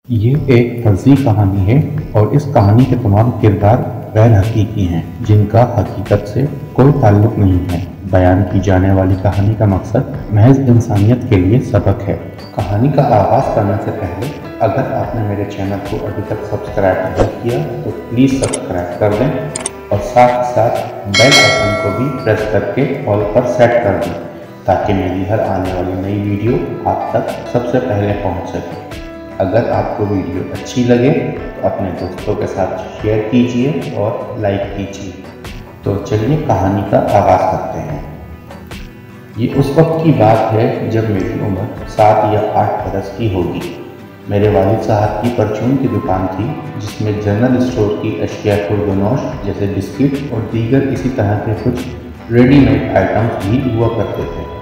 ये एक फर्जी कहानी है और इस कहानी के तमाम किरदार गैर हकीकी हैं जिनका हकीकत से कोई ताल्लुक नहीं है। बयान की जाने वाली कहानी का मकसद महज इंसानियत के लिए सबक है। कहानी का आगाज़ करने से पहले अगर आपने मेरे चैनल को अभी तक सब्सक्राइब नहीं किया तो प्लीज़ सब्सक्राइब कर दें और साथ ही साथ बेल आइकन को भी प्रेस करके ऑल पर सेट कर दें ताकि मेरी हर आने वाली नई वीडियो आप तक सबसे पहले पहुंच सके। अगर आपको वीडियो अच्छी लगे तो अपने दोस्तों के साथ शेयर कीजिए और लाइक कीजिए। तो चलिए कहानी का आगाज़ करते हैं। ये उस वक्त की बात है जब मेरी उम्र 7 या 8 बरस की होगी। मेरे वालिद साहब की परचून की दुकान थी जिसमें जनरल स्टोर की अशिया खुर्दनोश जैसे बिस्किट और दीगर इसी तरह के कुछ रेडीमेड आइटम्स भी हुआ करते थे।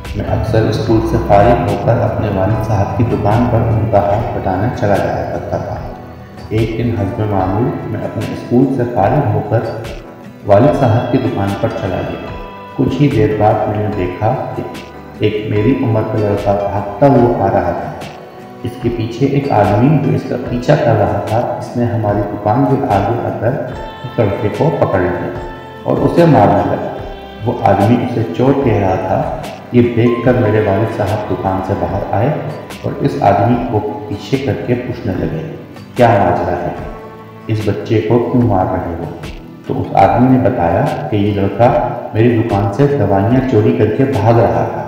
मैं अक्सर स्कूल से फारिग होकर अपने वालिद साहब की दुकान पर उनका हाथ बटाने चला जाया करता था। एक दिन हस्ब मामूल मैं अपने स्कूल से फारिग होकर वालिद साहब की दुकान पर चला गया। कुछ ही देर बाद मैंने देखा कि एक मेरी उम्र का लड़का भागता हुआ आ रहा था। इसके पीछे एक आदमी जो इसका पीछा कर रहा था, इसने हमारी दुकान के आगे आकर उस लड़के को पकड़ लिया और उसे मारने लगा। वो आदमी उसे चोर कह रहा था। ये देखकर मेरे वालिद साहब दुकान से बाहर आए और इस आदमी को पीछे करके पूछने लगे, क्या माजरा है, इस बच्चे को क्यों मार रहे हो? तो उस आदमी ने बताया कि ये लड़का मेरी दुकान से दवाइयाँ चोरी करके भाग रहा था।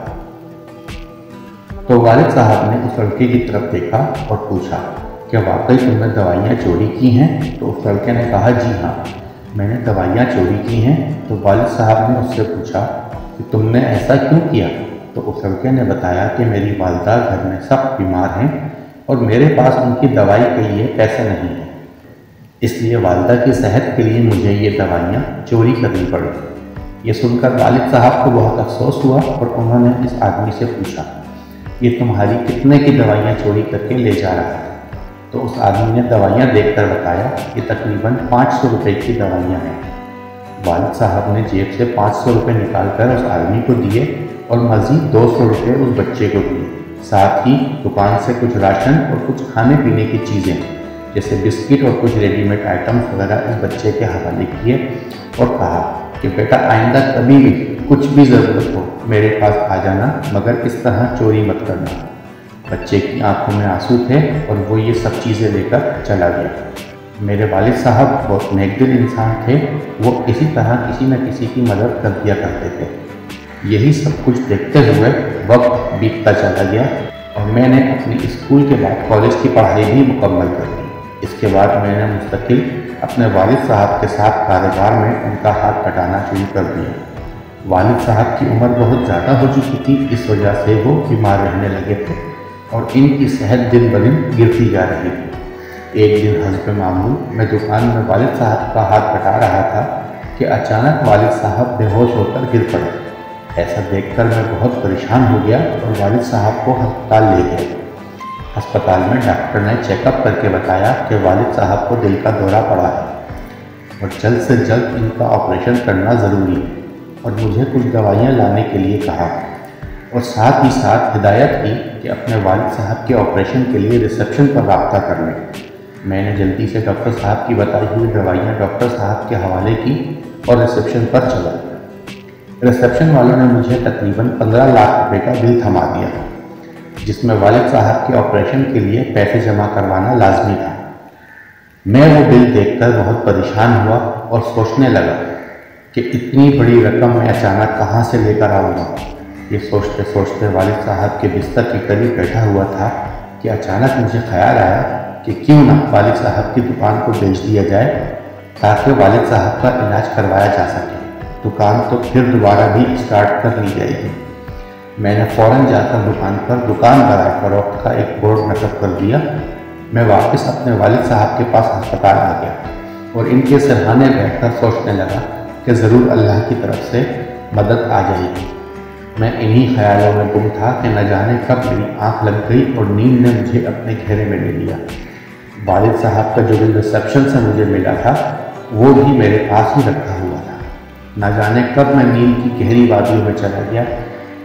तो वालिद साहब ने उस लड़के की तरफ देखा और पूछा, क्या वाकई तुमने दवाइयाँ चोरी की हैं? तो उस लड़के ने कहा, जी हाँ, मैंने दवाइयाँ चोरी की हैं। तो वालिद साहब ने उससे पूछा कि तुमने ऐसा क्यों किया? तो उस लड़के ने बताया कि मेरी वालिदा घर में सब बीमार हैं और मेरे पास उनकी दवाई के लिए पैसे नहीं हैं, इसलिए वालिदा की सेहत के लिए मुझे ये दवाइयाँ चोरी करनी पड़ी। ये सुनकर वालिद साहब को बहुत अफसोस हुआ और उन्होंने इस आदमी से पूछा, ये तुम्हारी कितने की दवाइयाँ चोरी करके ले जा रहा है? तो उस आदमी ने दवाइयाँ देखकर बताया, ये तकरीबन 500 रुपये की दवाइयाँ हैं। वालिद साहब ने जेब से 500 रुपये निकाल कर उस आदमी को दिए और मज़ीद 200 रुपये उस बच्चे को दिए। साथ ही दुकान से कुछ राशन और कुछ खाने पीने की चीज़ें जैसे बिस्किट और कुछ रेडीमेड आइटम्स वगैरह इस बच्चे के हवाले किए और कहा कि बेटा आइंदा कभी भी कुछ भी ज़रूरत हो मेरे पास आ जाना, मगर इस तरह चोरी मत करना। बच्चे की आंखों में आंसू थे और वो ये सब चीज़ें लेकर चला गया। मेरे वालिद साहब बहुत नेकदिल इंसान थे। वो इसी तरह किसी न किसी की मदद कर दिया करते थे। यही सब कुछ देखते हुए वक्त बीतता चला गया और मैंने अपनी स्कूल के बाद कॉलेज की पढ़ाई भी मुकम्मल कर दी। इसके बाद मैंने मुस्तकिल अपने वालिद साहब के साथ कारोबार में उनका हाथ बटाना शुरू कर दिया। वालिद साहब की उम्र बहुत ज़्यादा हो चुकी थी, इस वजह से वो बीमार रहने लगे थे और इनकी सेहत दिन ब दिन गिरती जा रही थी। एक दिन हस्ब मामूल मैं दुकान में वालिद साहब का हाथ बटा रहा था कि अचानक वालिद साहब बेहोश होकर गिर पड़े। ऐसा देखकर मैं बहुत परेशान हो गया और वालिद साहब को अस्पताल ले गया। अस्पताल में डॉक्टर ने चेकअप करके बताया कि वालिद साहब को दिल का दौरा पड़ा है और जल्द से जल्द इनका ऑपरेशन करना ज़रूरी है और मुझे कुछ दवाइयाँ लाने के लिए कहा और साथ ही साथ हिदायत की कि अपने वालिद साहब के ऑपरेशन के लिए रिसेप्शन पर रब्ता कर लें। मैंने जल्दी से डॉक्टर साहब की बताई हुई दवाइयाँ डॉक्टर साहब के हवाले की और रिसेप्शन पर चला। रिसेप्शन वालों ने मुझे तकरीबन 15 लाख रुपए का बिल थमा दिया जिसमें वालिद साहब के ऑपरेशन के लिए पैसे जमा करवाना लाजमी था। मैं वो बिल देखकर बहुत परेशान हुआ और सोचने लगा कि इतनी बड़ी रकम मैं अचानक कहाँ से लेकर आऊँगा। ये सोचते सोचते वालिद साहब के बिस्तर के करीब बैठा हुआ था कि अचानक मुझे ख्याल आया कि क्यों ना वालिद साहब की दुकान को बेच दिया जाए ताकि वालिद साहब का इलाज करवाया जा सके। दुकान तो फिर दोबारा भी स्टार्ट कर ली जाएगी। मैंने फ़ौरन जाकर दुकान पर दुकान बराए फरोख्त का एक बोर्ड नस्ब कर दिया। मैं वापस अपने वालिद साहब के पास अस्पताल आ गया और इनके सिरहाने बैठकर सोचने लगा कि ज़रूर अल्लाह की तरफ से मदद आ जाएगी। मैं इन्हीं ख्यालों में गुम था कि न जाने कब मेरी आँख लग गई और नींद ने मुझे अपने घेरे में ले लिया। वालिद साहब का जो बिल रिसेप्शन से मुझे मिला था वो भी मेरे पास ही रखा हुआ था। न जाने कब मैं नींद की गहरी वादियों में चला गया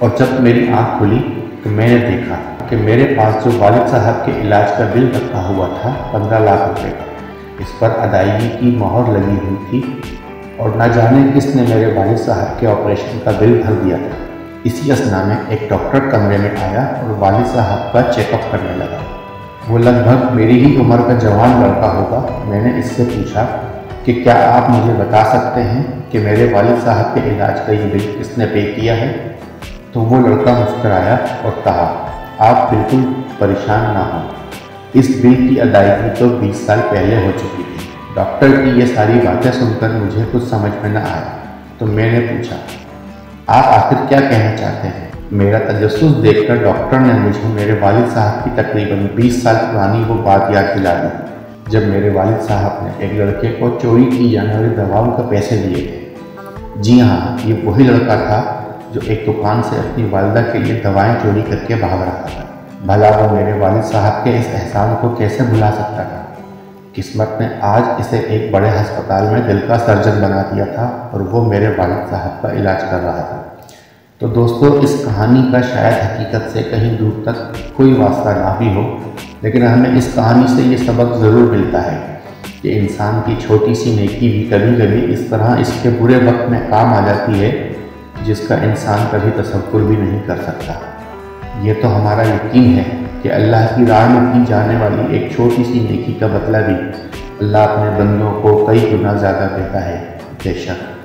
और जब मेरी आँख खुली तो मैंने देखा कि मेरे पास जो वालिद साहब के इलाज का बिल रखा हुआ था 15 लाख रुपए का, इस पर अदायगी की मोहर लगी हुई थी और न जाने किसने मेरे वालिद साहब के ऑपरेशन का बिल भर दिया था। इसी असना में एक डॉक्टर कमरे में आया और वालिद साहब का चेकअप करने लगा। वो लगभग मेरी ही उम्र का जवान लड़का होगा। मैंने इससे पूछा कि क्या आप मुझे बता सकते हैं कि मेरे वालिद साहब के इलाज का ये बिल किसने पे किया है? तो वो लड़का मुस्कराया और कहा, आप बिल्कुल परेशान ना हो, इस बिल की अदायगी तो 20 साल पहले हो चुकी थी। डॉक्टर की ये सारी बातें सुनकर मुझे कुछ समझ में न आया, तो मैंने पूछा, आप आखिर क्या कहना चाहते हैं? मेरा तजस्सुस देखकर डॉक्टर ने मुझे मेरे वालिद साहब की तकरीबन 20 साल पुरानी वो बात याद दिला दी जब मेरे वालिद साहब ने एक लड़के को चोरी की जाने वाली दवाओं के पैसे दिए थे। जी हाँ, ये वही लड़का था जो एक दुकान से अपनी वालिदा के लिए दवाएं चोरी करके भाग रहा था। भला वो मेरे वालिद साहब के इस एहसान को कैसे भुला सकता था? किस्मत ने आज इसे एक बड़े अस्पताल में दिल का सर्जन बना दिया था और वो मेरे वालिद साहब का इलाज कर रहा था। तो दोस्तों, इस कहानी का शायद हकीकत से कहीं दूर तक कोई वास्ता ना भी हो, लेकिन हमें इस कहानी से ये सबक ज़रूर मिलता है कि इंसान की छोटी सी नेकी भी कभी कभी इस तरह इसके बुरे वक्त में काम आ जाती है जिसका इंसान कभी तसव्वुर भी नहीं कर सकता। ये तो हमारा यकीन है कि अल्लाह की राह में की जाने वाली एक छोटी सी नेकी का बदला भी अल्लाह अपने बंदों को कई गुना ज़्यादा देता है, बेशक।